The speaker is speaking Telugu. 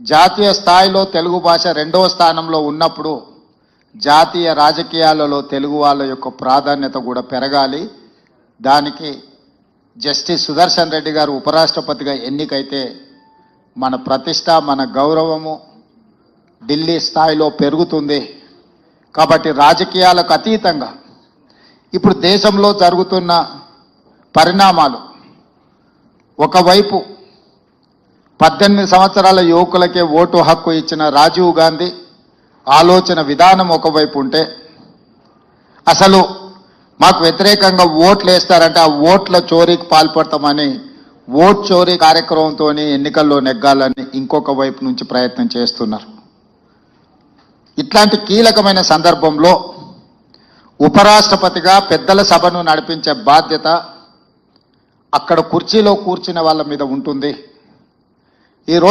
జాతీయ స్థాయిలో తెలుగు భాష రెండవ స్థానంలో ఉన్నప్పుడు జాతీయ రాజకీయాలలో తెలుగు వాళ్ళ యొక్క ప్రాధాన్యత కూడా పెరగాలి. దానికి జస్టిస్ సుదర్శన్ రెడ్డి గారు ఉపరాష్ట్రపతిగా ఎన్నికైతే మన ప్రతిష్ట, మన గౌరవము ఢిల్లీ స్థాయిలో పెరుగుతుంది. కాబట్టి రాజకీయాలకు అతీతంగా ఇప్పుడు దేశంలో జరుగుతున్న పరిణామాలు, ఒకవైపు 18 సంవత్సరాల యువకులకే ఓటు హక్కు ఇచ్చిన రాజీవ్ గాంధీ ఆలోచన విధానం ఒకవైపు ఉంటే, అసలు మాకు వ్యతిరేకంగా ఓట్లు వేస్తారంటే ఆ ఓట్ల చోరీకి పాల్పడతామని ఓట్ చోరీ కార్యక్రమంతో ఎన్నికల్లో నెగ్గాలని ఇంకొక వైపు నుంచి ప్రయత్నం చేస్తున్నారు. ఇట్లాంటి కీలకమైన సందర్భంలో ఉపరాష్ట్రపతిగా పెద్దల సభను నడిపించే బాధ్యత అక్కడ కుర్చీలో కూర్చున్న వాళ్ళ మీద ఉంటుంది. ఈరోజు